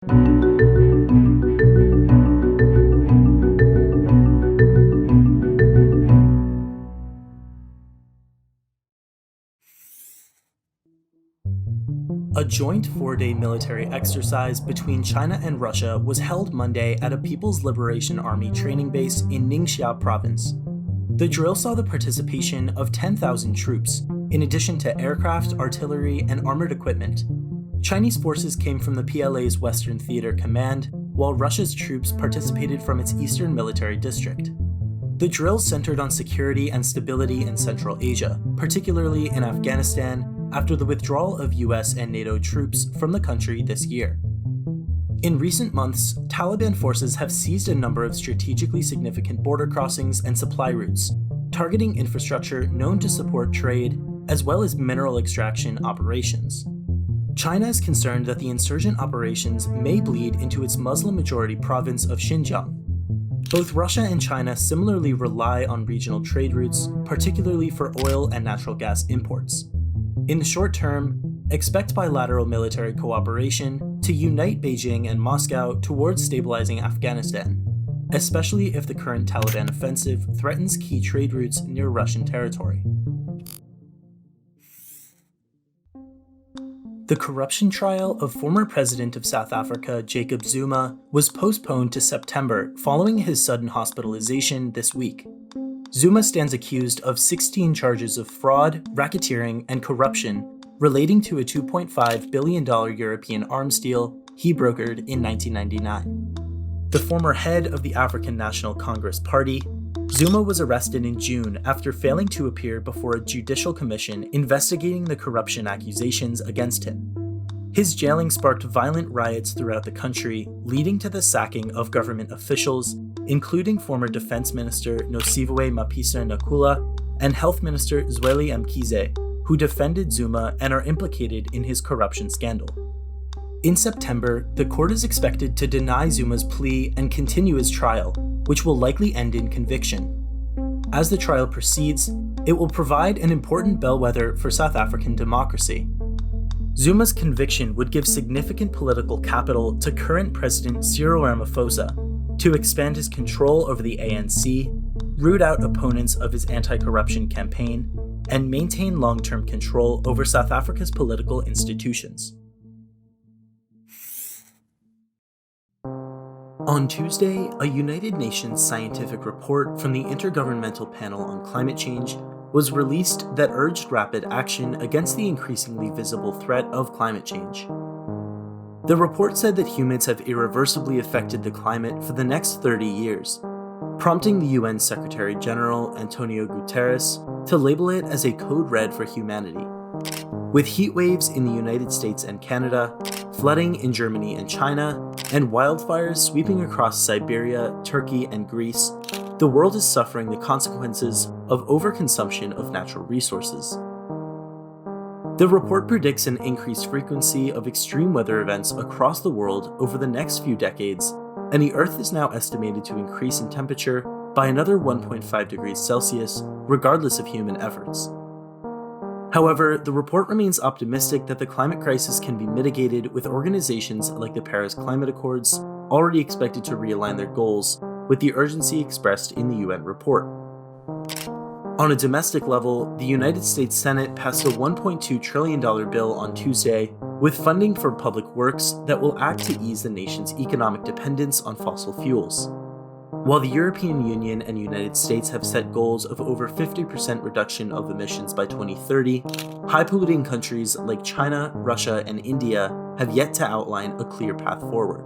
A joint 4-day military exercise between China and Russia was held Monday at a People's Liberation Army training base in Ningxia province. The drill saw the participation of 10,000 troops, in addition to aircraft, artillery, and armored equipment. Chinese forces came from the PLA's Western Theater Command, while Russia's troops participated from its Eastern Military District. The drills centered on security and stability in Central Asia, particularly in Afghanistan, after the withdrawal of US and NATO troops from the country this year. In recent months, Taliban forces have seized a number of strategically significant border crossings and supply routes, targeting infrastructure known to support trade, as well as mineral extraction operations. China is concerned that the insurgent operations may bleed into its Muslim-majority province of Xinjiang. Both Russia and China similarly rely on regional trade routes, particularly for oil and natural gas imports. In the short term, expect bilateral military cooperation to unite Beijing and Moscow towards stabilizing Afghanistan, especially if the current Taliban offensive threatens key trade routes near Russian territory. The corruption trial of former President of South Africa Jacob Zuma was postponed to September following his sudden hospitalization this week. Zuma stands accused of 16 charges of fraud, racketeering, and corruption relating to a $2.5 billion European arms deal he brokered in 1999. The former head of the African National Congress Party, Zuma was arrested in June after failing to appear before a judicial commission investigating the corruption accusations against him. His jailing sparked violent riots throughout the country, leading to the sacking of government officials, including former Defense Minister Nosiviwe Mapisa-Nqula and Health Minister Zweli Mkhize, who defended Zuma and are implicated in his corruption scandal. In September, the court is expected to deny Zuma's plea and continue his trial, which will likely end in conviction. As the trial proceeds, it will provide an important bellwether for South African democracy. Zuma's conviction would give significant political capital to current President Cyril Ramaphosa to expand his control over the ANC, root out opponents of his anti-corruption campaign, and maintain long-term control over South Africa's political institutions. On Tuesday, a United Nations scientific report from the Intergovernmental Panel on Climate Change was released that urged rapid action against the increasingly visible threat of climate change. The report said that humans have irreversibly affected the climate for the next 30 years, prompting the UN Secretary General Antonio Guterres to label it as a code red for humanity. With heat waves in the United States and Canada, flooding in Germany and China, and wildfires sweeping across Siberia, Turkey, and Greece, the world is suffering the consequences of overconsumption of natural resources. The report predicts an increased frequency of extreme weather events across the world over the next few decades, and the Earth is now estimated to increase in temperature by another 1.5 degrees Celsius, regardless of human efforts. However, the report remains optimistic that the climate crisis can be mitigated with organizations like the Paris Climate Accords already expected to realign their goals with the urgency expressed in the UN report. On a domestic level, the United States Senate passed a $1.2 trillion bill on Tuesday with funding for public works that will act to ease the nation's economic dependence on fossil fuels. While the European Union and United States have set goals of over 50% reduction of emissions by 2030, high-polluting countries like China, Russia, and India have yet to outline a clear path forward.